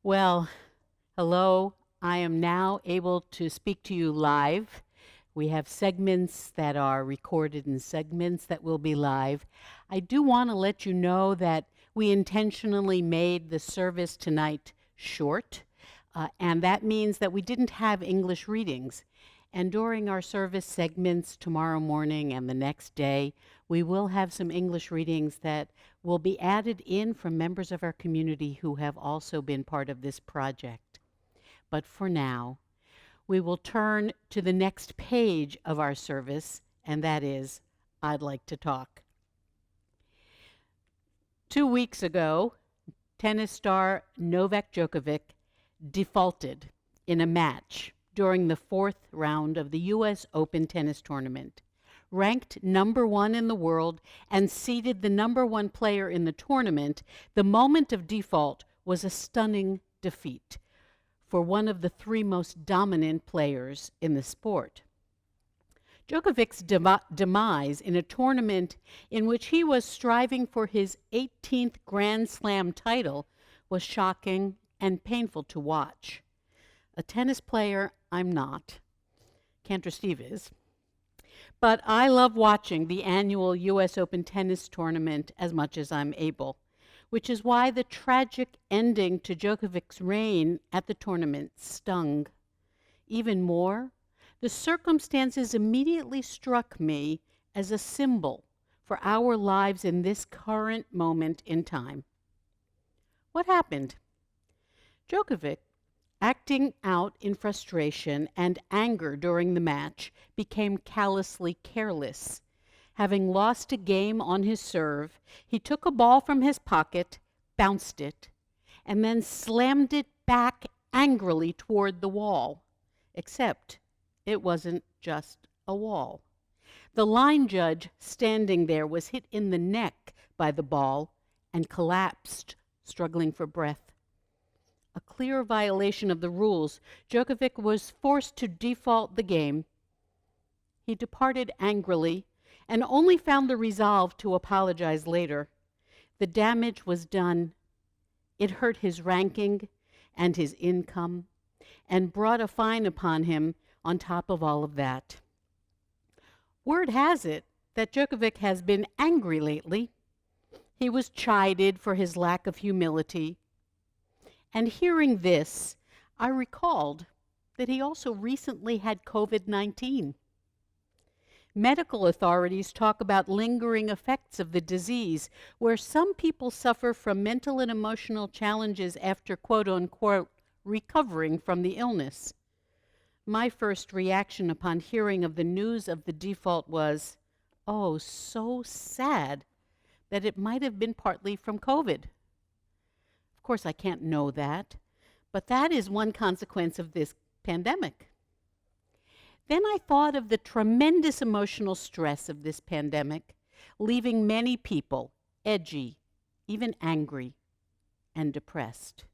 Well, hello. I am now able to speak to you live. We have segments that are recorded and segments that will be live. I do want to let you know that we intentionally made the service tonight short, and that means that we didn't have English readings. And during our service segments tomorrow morning and the next day, we will have some English readings that will be added in from members of our community who have also been part of this project. But for now, we will turn to the next page of our service, and that is, I'd like to talk. 2 weeks ago, tennis star Novak Djokovic defaulted in a match during the fourth round of the U.S. Open tennis tournament. Ranked number one in the world and seeded the number one player in the tournament, the moment of default was a stunning defeat for one of the three most dominant players in the sport. Djokovic's demise in a tournament in which he was striving for his 18th Grand Slam title was shocking and painful to watch. A tennis player, I'm not. Cantor Steve is. But I love watching the annual U.S. Open tennis tournament as much as I'm able, which is why the tragic ending to Djokovic's reign at the tournament stung. Even more, the circumstances immediately struck me as a symbol for our lives in this current moment in time. What happened? Djokovic, acting out in frustration and anger during the match, became callously careless. Having lost a game on his serve, he took a ball from his pocket, bounced it, and then slammed it back angrily toward the wall. Except it wasn't just a wall. The line judge standing there was hit in the neck by the ball and collapsed, struggling for breath. A clear violation of the rules, Djokovic was forced to default the game. He departed angrily and only found the resolve to apologize later. The damage was done. It hurt his ranking and his income and brought a fine upon him on top of all of that. Word has it that Djokovic has been angry lately. He was chided for his lack of humility. And hearing this, I recalled that he also recently had COVID-19. Medical authorities talk about lingering effects of the disease, where some people suffer from mental and emotional challenges after quote-unquote recovering from the illness. My first reaction upon hearing of the news of the default was, oh, so sad that it might have been partly from COVID. Of course, I can't know that, but that is one consequence of this pandemic. Then I thought of the tremendous emotional stress of this pandemic, leaving many people edgy, even angry, and depressed.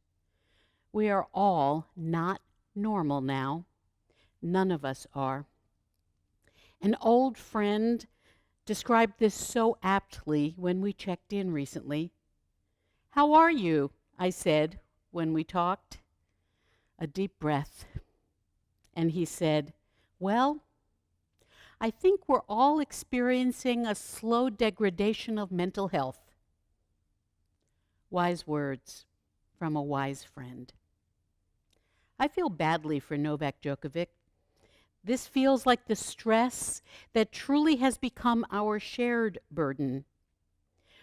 We are all not normal now. None of us are. An old friend described this so aptly when we checked in recently. "How are you?" I said when we talked. A deep breath. And he said, "Well, I think we're all experiencing a slow degradation of mental health." Wise words from a wise friend. I feel badly for Novak Djokovic. This feels like the stress that truly has become our shared burden.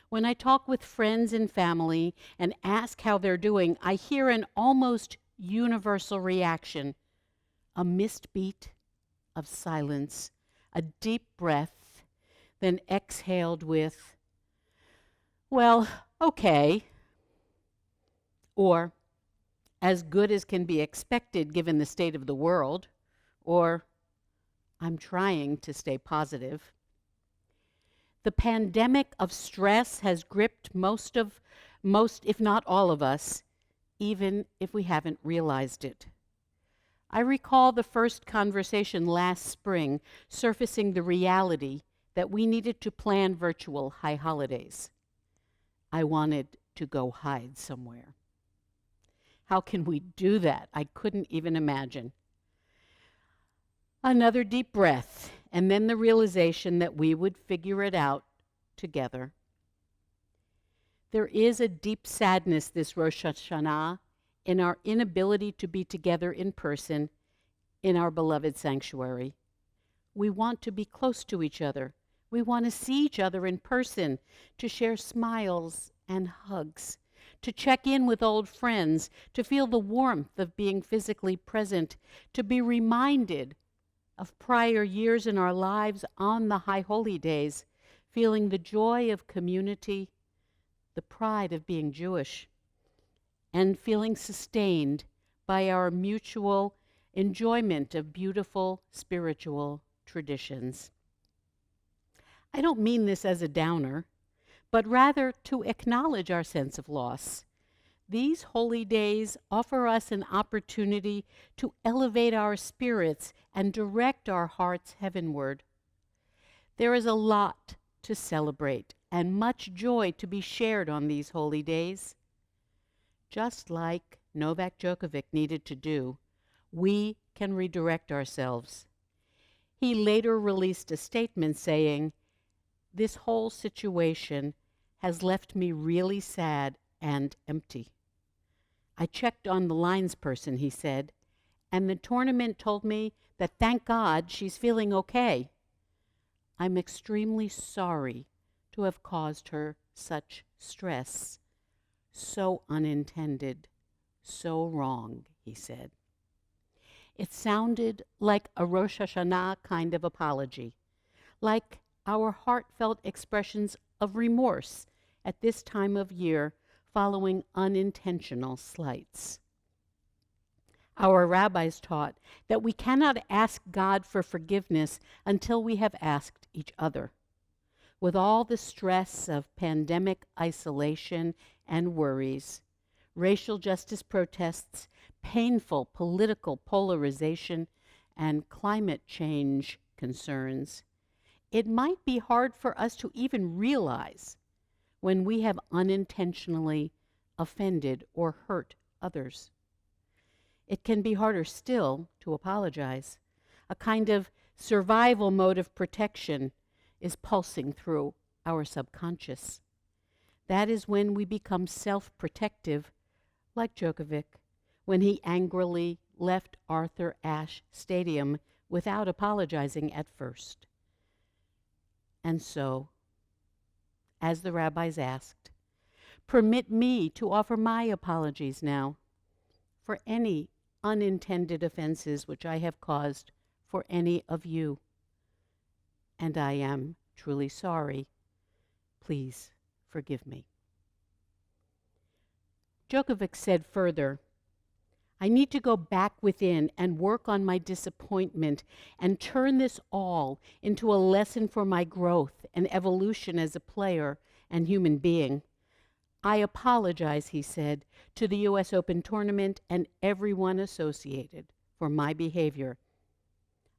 When I talk with friends and family and ask how they're doing, I hear an almost universal reaction, a missed beat of silence, a deep breath, then exhaled with, "Well, okay," or "as good as can be expected given the state of the world," or "I'm trying to stay positive." The pandemic of stress has gripped most, if not all of us, even if we haven't realized it. I recall the first conversation last spring surfacing the reality that we needed to plan virtual high holidays. I wanted to go hide somewhere. How can we do that? I couldn't even imagine. Another deep breath, and then the realization that we would figure it out together. There is a deep sadness this Rosh Hashanah in our inability to be together in person in our beloved sanctuary. We want to be close to each other. We want to see each other in person, to share smiles and hugs, to check in with old friends, to feel the warmth of being physically present, to be reminded of prior years in our lives on the high holy days, feeling the joy of community, the pride of being Jewish, and feeling sustained by our mutual enjoyment of beautiful spiritual traditions. I don't mean this as a downer, but rather to acknowledge our sense of loss. These holy days offer us an opportunity to elevate our spirits and direct our hearts heavenward. There is a lot to celebrate and much joy to be shared on these holy days. Just like Novak Djokovic needed to do, we can redirect ourselves. He later released a statement saying, "This whole situation has left me really sad and empty. I checked on the lines person," he said, "and the tournament told me that thank God she's feeling okay. I'm extremely sorry to have caused her such stress. So unintended, so wrong," he said. It sounded like a Rosh Hashanah kind of apology, like our heartfelt expressions of remorse at this time of year following unintentional slights. Our rabbis taught that we cannot ask God for forgiveness until we have asked each other. With all the stress of pandemic isolation and worries, racial justice protests, painful political polarization, and climate change concerns, it might be hard for us to even realize when we have unintentionally offended or hurt others. It can be harder still to apologize. A kind of survival mode of protection is pulsing through our subconscious. That is when we become self-protective, like Djokovic, when he angrily left Arthur Ashe Stadium without apologizing at first. And so, as the rabbis asked, permit me to offer my apologies now for any unintended offenses which I have caused for any of you. And I am truly sorry. Please forgive me. Djokovic said further, I need to go back within and work on my disappointment and turn this all into a lesson for my growth and evolution as a player and human being. I apologize, he said, to the U.S. Open tournament and everyone associated for my behavior.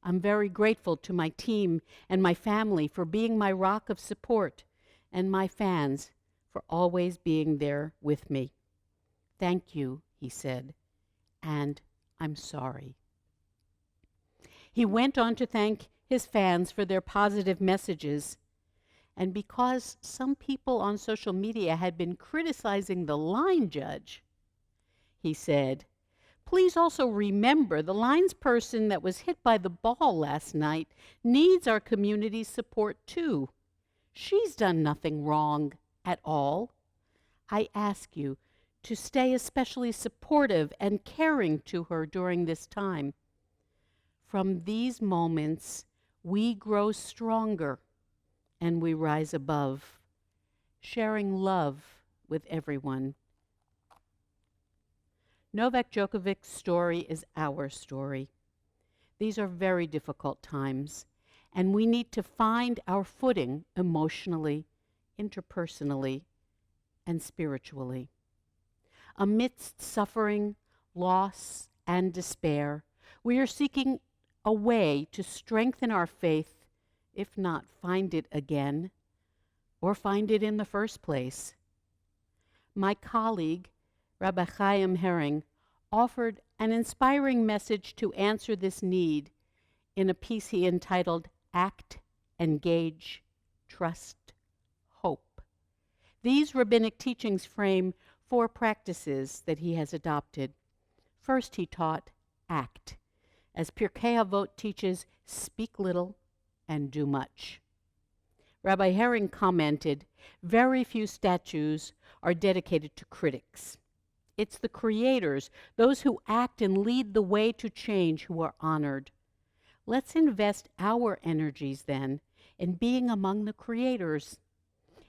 I'm very grateful to my team and my family for being my rock of support and my fans for always being there with me. Thank you, he said, and I'm sorry. He went on to thank his fans for their positive messages. And because some people on social media had been criticizing the line judge, he said, please also remember the lines person that was hit by the ball last night needs our community's support too. She's done nothing wrong at all. I ask you to stay especially supportive and caring to her during this time. From these moments, we grow stronger and we rise above, sharing love with everyone. Novak Djokovic's story is our story. These are very difficult times, and we need to find our footing emotionally, interpersonally, and spiritually. Amidst suffering, loss, and despair, we are seeking a way to strengthen our faith, if not find it again, or find it in the first place. My colleague, Rabbi Chaim Herring, offered an inspiring message to answer this need in a piece he entitled Act, Engage, Trust, Hope. These rabbinic teachings frame 4 practices that he has adopted. First, he taught act. As Pirkei Avot teaches, speak little and do much. Rabbi Herring commented, very few statues are dedicated to critics. It's the creators, those who act and lead the way to change, who are honored. Let's invest our energies then in being among the creators.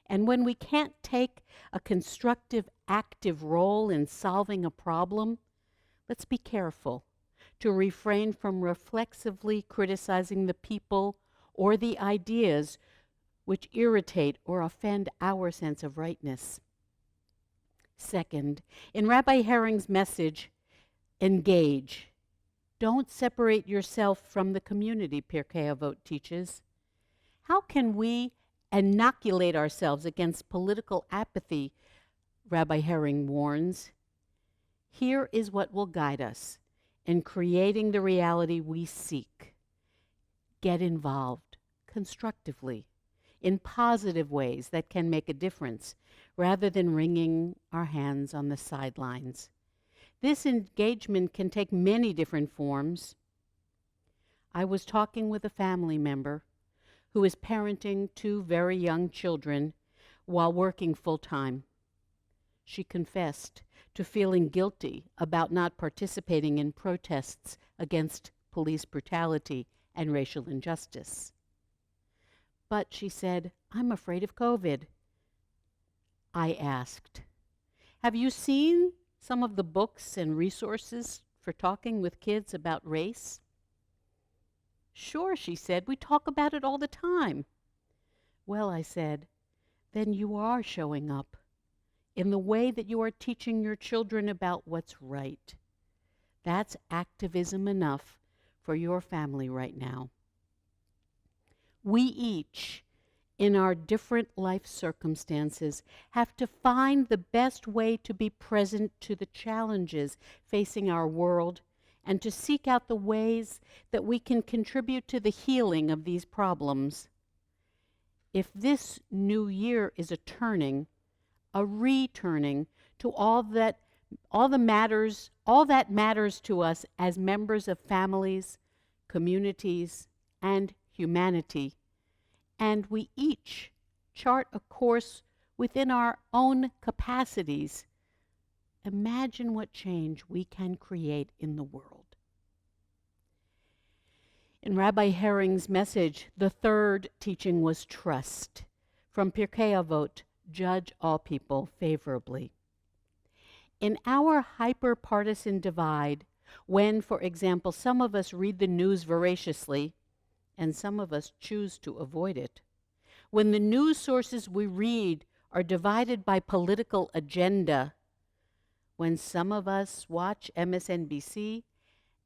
And when we can't take a constructive, active role in solving a problem, let's be careful to refrain from reflexively criticizing the people or the ideas which irritate or offend our sense of rightness. Second, in Rabbi Herring's message, engage. Don't separate yourself from the community, Pirkei Avot teaches. How can we inoculate ourselves against political apathy? Rabbi Herring warns. Here is what will guide us in creating the reality we seek. Get involved constructively in positive ways that can make a difference, rather than wringing our hands on the sidelines. This engagement can take many different forms. I was talking with a family member who is parenting 2 very young children while working full-time. She confessed to feeling guilty about not participating in protests against police brutality and racial injustice. But she said, I'm afraid of COVID. I asked, have you seen some of the books and resources for talking with kids about race? Sure, she said, we talk about it all the time. Well, I said, then you are showing up in the way that you are teaching your children about what's right. That's activism enough for your family right now. We each, in our different life circumstances, have to find the best way to be present to the challenges facing our world and to seek out the ways that we can contribute to the healing of these problems. If this new year is a turning, a returning to all that matters to us as members of families, communities, and humanity, and we each chart a course within our own capacities, imagine what change we can create in the world. In Rabbi Herring's message, the 3rd teaching was trust. From Pirkei Avot, judge all people favorably. In our hyper-partisan divide, when, for example, some of us read the news voraciously and some of us choose to avoid it, when the news sources we read are divided by political agenda, when some of us watch MSNBC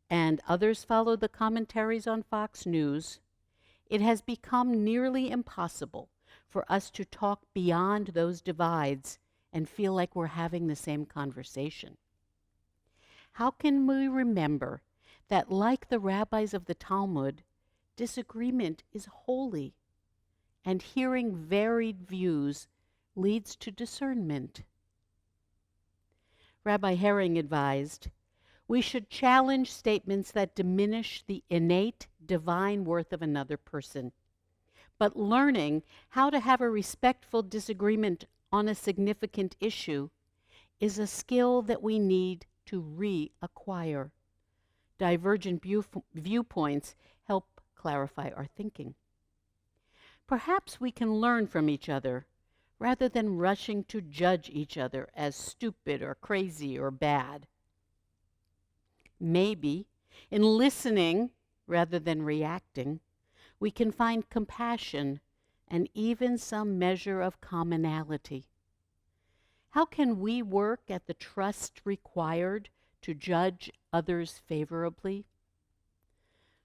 and others follow the commentaries on Fox News, it has become nearly impossible for us to talk beyond those divides and feel like we're having the same conversation. How can we remember that, like the rabbis of the Talmud, disagreement is holy, and hearing varied views leads to discernment? Rabbi Herring advised, we should challenge statements that diminish the innate divine worth of another person. But learning how to have a respectful disagreement on a significant issue is a skill that we need to reacquire. Divergent viewpoints help clarify our thinking. Perhaps we can learn from each other rather than rushing to judge each other as stupid or crazy or bad. Maybe in listening rather than reacting, we can find compassion and even some measure of commonality. How can we work at the trust required to judge others favorably?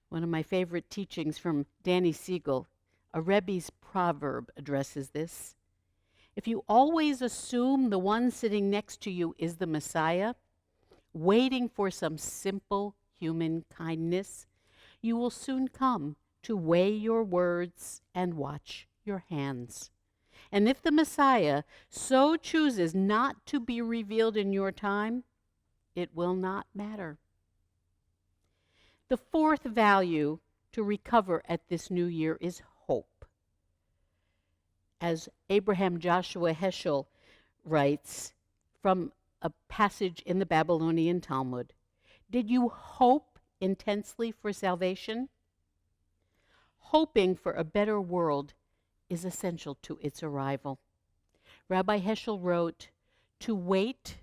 One of my favorite teachings from Danny Siegel, a Rebbe's proverb, addresses this. If you always assume the one sitting next to you is the Messiah, waiting for some simple human kindness, you will soon come to weigh your words and watch your hands. And if the Messiah so chooses not to be revealed in your time, it will not matter. The fourth value to recover at this new year is hope. As Abraham Joshua Heschel writes from a passage in the Babylonian Talmud, did you hope intensely for salvation? Hoping for a better world is essential to its arrival. Rabbi Heschel wrote, to wait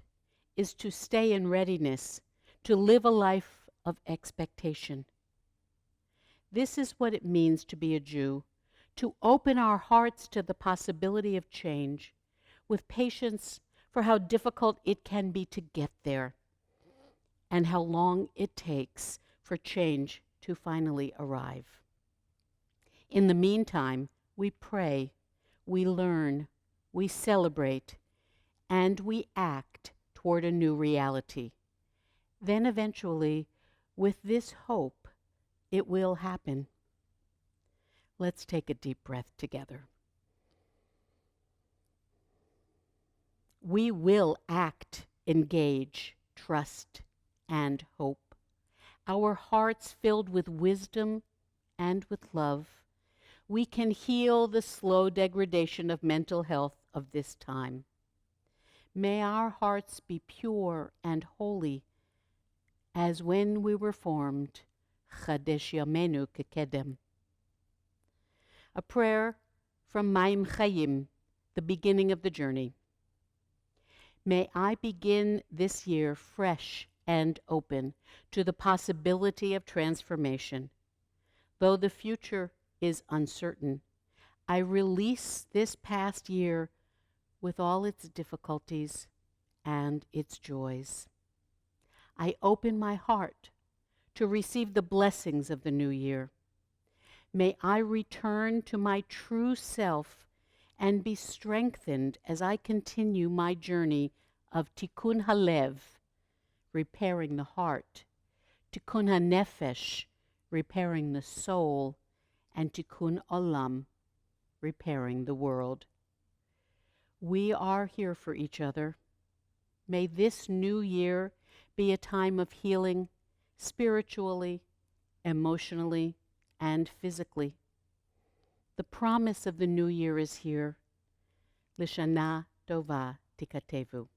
is to stay in readiness, to live a life of expectation. This is what it means to be a Jew, to open our hearts to the possibility of change, with patience for how difficult it can be to get there, and how long it takes for change to finally arrive. In the meantime, we pray, we learn, we celebrate, and we act toward a new reality. Then eventually, with this hope, it will happen. Let's take a deep breath together. We will act, engage, trust, and hope. Our hearts filled with wisdom and with love, we can heal the slow degradation of mental health of this time. May our hearts be pure and holy, as when we were formed, Chadesh Yamenu Kekedem. A prayer from Maim Chayim, the beginning of the journey. May I begin this year fresh and open to the possibility of transformation. Though the future is uncertain, I release this past year with all its difficulties and its joys. I open my heart to receive the blessings of the new year. May I return to my true self and be strengthened as I continue my journey of Tikkun Halev, repairing the heart, Tikkun HaNefesh, repairing the soul, and Tikkun Olam, repairing the world. We are here for each other. May this new year be a time of healing spiritually, emotionally, and physically. The promise of the new year is here. Lishana Tova Tikatevu.